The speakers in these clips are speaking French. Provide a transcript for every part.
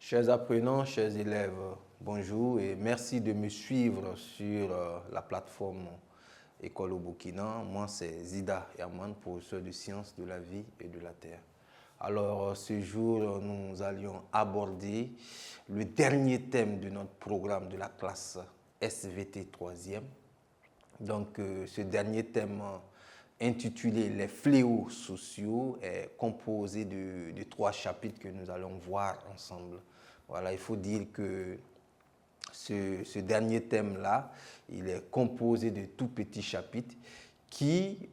Chers apprenants, chers élèves, bonjour et merci de me suivre sur la plateforme École au Burkina. Moi, c'est Zida Herman, professeur de sciences de la vie et de la terre. Alors, ce jour, nous allions aborder le dernier thème de notre programme de la classe SVT 3e. Donc, ce dernier thème intitulé « Les fléaux sociaux » est composé de 3 chapitres que nous allons voir ensemble. Voilà, il faut dire que ce dernier thème-là, il est composé de tout petits chapitres qui,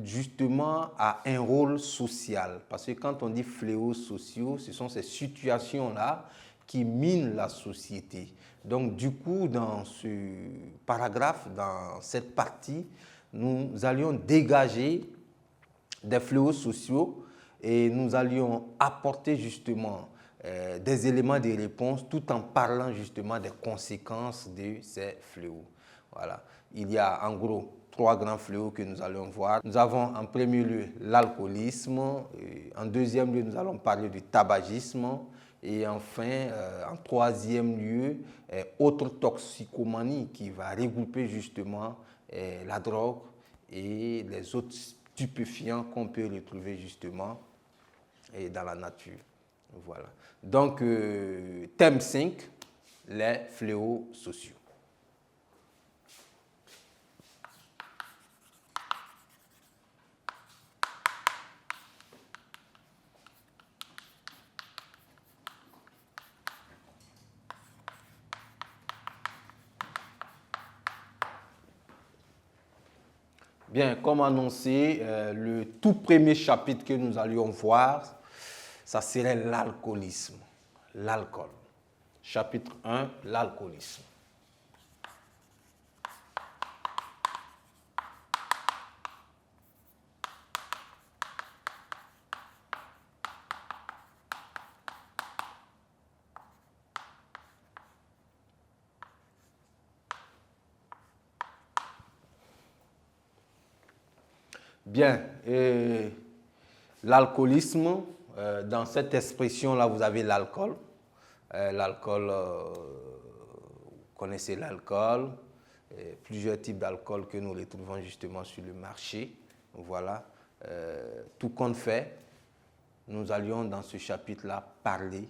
justement, a un rôle social. Parce que quand on dit fléaux sociaux, ce sont ces situations-là qui minent la société. Donc, du coup, dans ce paragraphe, dans cette partie, nous allions dégager des fléaux sociaux et nous allions apporter justement des éléments de réponse tout en parlant justement des conséquences de ces fléaux. Voilà. Il y a en gros 3 grands fléaux que nous allons voir. Nous avons en premier lieu l'alcoolisme, en deuxième lieu nous allons parler du tabagisme et enfin en troisième lieu autre toxicomanie qui va regrouper justement la drogue et les autres stupéfiants qu'on peut retrouver justement dans la nature. Voilà. Donc, thème 5, les fléaux sociaux. Bien, comme annoncé, le tout premier chapitre que nous allions voir, ça serait l'alcoolisme, l'alcool. Chapitre 1, l'alcoolisme. Bien, l'alcoolisme, dans cette expression-là, vous avez l'alcool. L'alcool, vous connaissez l'alcool, plusieurs types d'alcool que nous retrouvons justement sur le marché. Voilà, tout compte fait, nous allions dans ce chapitre-là parler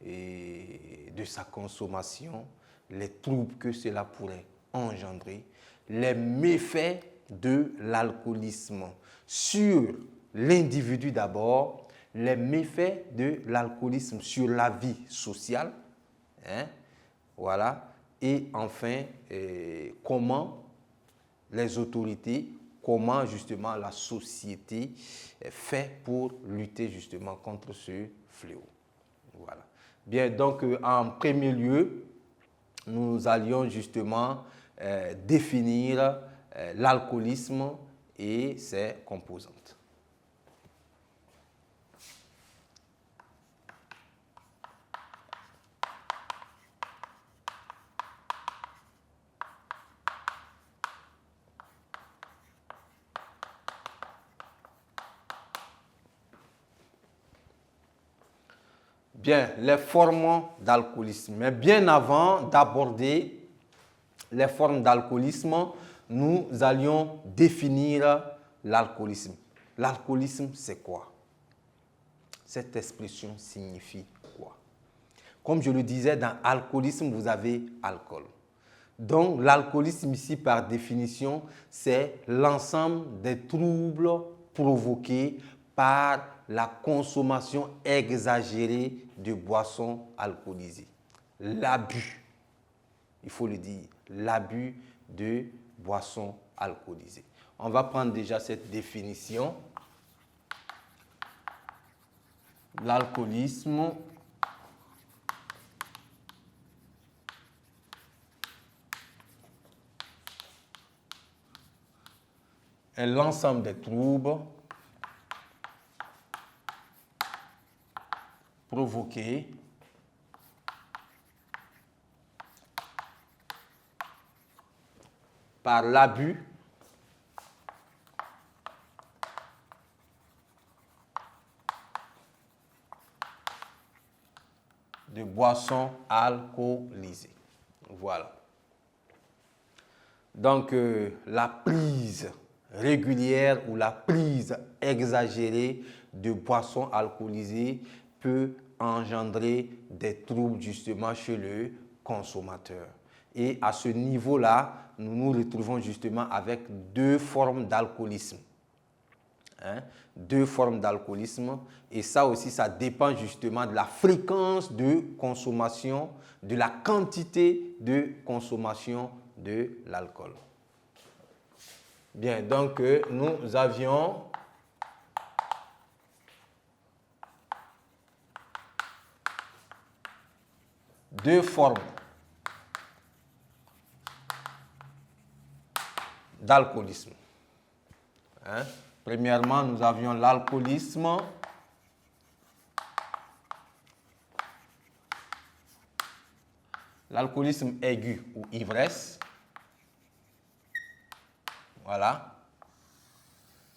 de sa consommation, les troubles que cela pourrait engendrer, les méfaits de l'alcoolisme sur l'individu d'abord, les méfaits de l'alcoolisme sur la vie sociale, voilà, et enfin, comment les autorités, comment justement la société fait pour lutter justement contre ce fléau. Voilà. Bien, donc en premier lieu, nous allions justement définir l'alcoolisme et ses composantes. Bien, les formes d'alcoolisme. Mais bien avant d'aborder les formes d'alcoolisme, nous allions définir l'alcoolisme. L'alcoolisme, c'est quoi? Cette expression signifie quoi? Comme je le disais, dans alcoolisme, vous avez alcool. Donc, l'alcoolisme ici, par définition, c'est l'ensemble des troubles provoqués par la consommation exagérée de boissons alcoolisées. L'abus, il faut le dire, l'abus de boissons alcoolisées. On va prendre déjà cette définition. L'alcoolisme est l'ensemble des troubles provoqués par l'abus de boissons alcoolisées. Voilà. Donc, la prise régulière ou la prise exagérée de boissons alcoolisées peut engendrer des troubles justement chez le consommateur. Et à ce niveau-là, nous nous retrouvons justement avec deux formes d'alcoolisme. Deux formes d'alcoolisme. Et ça aussi, ça dépend justement de la fréquence de consommation, de la quantité de consommation de l'alcool. Bien, donc nous avions deux formes d'alcoolisme. Premièrement, nous avions l'alcoolisme aigu ou ivresse. Voilà.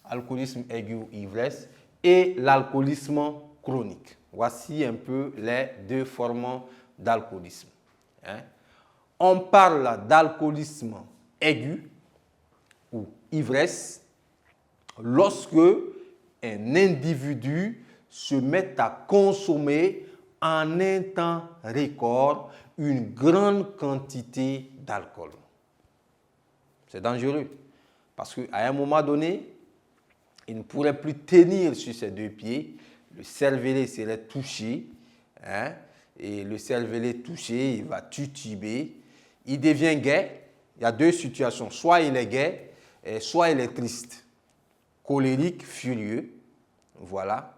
Alcoolisme aigu ou ivresse. Et l'alcoolisme chronique. Voici un peu les deux formes d'alcoolisme. On parle d'alcoolisme aigu ou ivresse lorsque un individu se met à consommer en un temps record une grande quantité d'alcool. C'est dangereux parce qu'à un moment donné, il ne pourrait plus tenir sur ses deux pieds, le cervelet serait touché, et le cervelet touché, il va tituber, il devient gai. Il y a deux situations, soit il est gai, soit il est triste, colérique, furieux, voilà.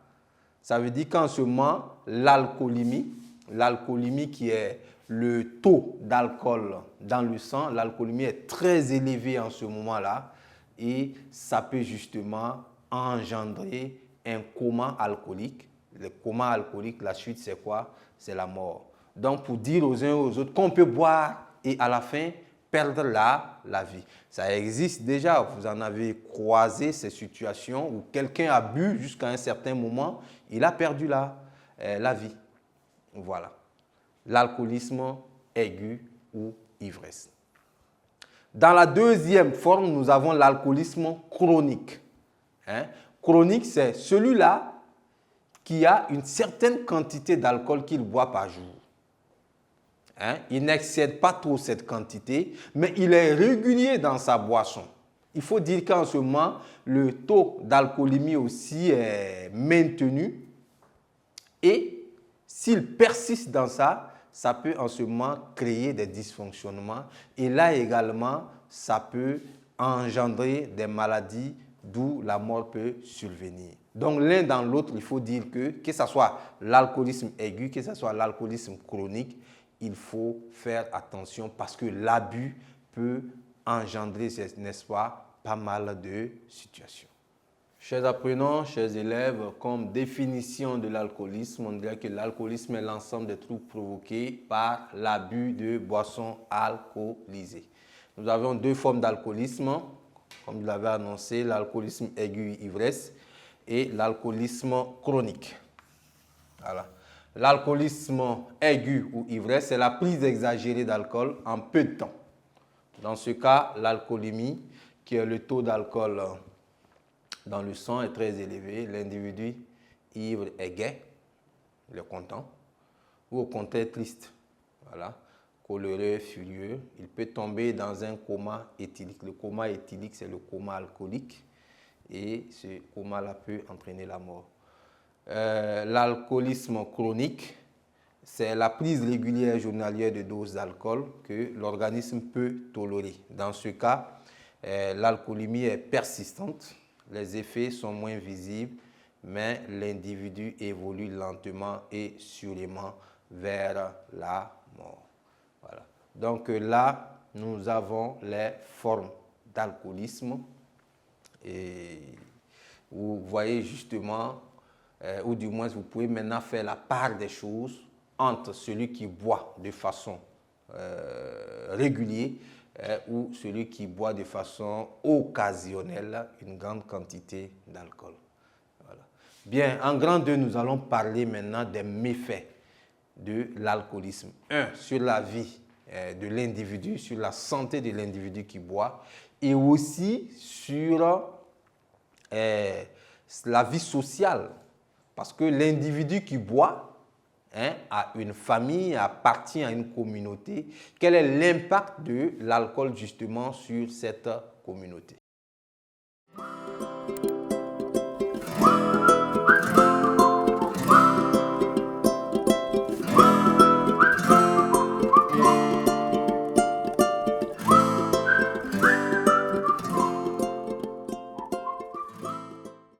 Ça veut dire qu'en ce moment, l'alcoolémie qui est le taux d'alcool dans le sang, l'alcoolémie est très élevée en ce moment-là et ça peut justement engendrer un coma alcoolique. Le coma alcoolique, la suite, c'est quoi? C'est la mort. Donc, pour dire aux uns et aux autres qu'on peut boire et à la fin, perdre la vie. Ça existe déjà, vous en avez croisé ces situations où quelqu'un a bu jusqu'à un certain moment, il a perdu la vie. Voilà. L'alcoolisme aigu ou ivresse. Dans la deuxième forme, nous avons l'alcoolisme chronique. Chronique, c'est celui-là qui a une certaine quantité d'alcool qu'il boit par jour. Il n'excède pas trop cette quantité, mais il est régulier dans sa boisson. Il faut dire qu'en ce moment, le taux d'alcoolémie aussi est maintenu. Et s'il persiste dans ça, ça peut en ce moment créer des dysfonctionnements. Et là également, ça peut engendrer des maladies d'où la mort peut survenir. Donc l'un dans l'autre, il faut dire que ce soit l'alcoolisme aigu, que ce soit l'alcoolisme chronique, il faut faire attention parce que l'abus peut engendrer, n'est-ce pas mal de situations. Chers apprenants, chers élèves, comme définition de l'alcoolisme, on dirait que l'alcoolisme est l'ensemble des troubles provoqués par l'abus de boissons alcoolisées. Nous avons deux formes d'alcoolisme, comme je l'avais annoncé, l'alcoolisme aigu ivresse et l'alcoolisme chronique. Voilà. L'alcoolisme aigu ou ivresse, c'est la prise exagérée d'alcool en peu de temps. Dans ce cas, l'alcoolémie, qui est le taux d'alcool dans le sang, est très élevé. L'individu ivre est gai, il est content, ou au contraire triste, voilà, coléreux, furieux. Il peut tomber dans un coma éthylique. Le coma éthylique, c'est le coma alcoolique et ce coma-là peut entraîner la mort. L'alcoolisme chronique, c'est la prise régulière journalière de doses d'alcool que l'organisme peut tolérer. Dans ce cas, l'alcoolémie est persistante, les effets sont moins visibles, mais l'individu évolue lentement et sûrement vers la mort. Voilà. Donc là, nous avons les formes d'alcoolisme et vous voyez justement ou du moins vous pouvez maintenant faire la part des choses entre celui qui boit de façon régulière ou celui qui boit de façon occasionnelle une grande quantité d'alcool. Voilà. Bien, en grand 2, nous allons parler maintenant des méfaits de l'alcoolisme. Un, sur la vie de l'individu, sur la santé de l'individu qui boit, et aussi sur la vie sociale. Parce que l'individu qui boit a une famille, appartient à une communauté. Quel est l'impact de l'alcool justement sur cette communauté?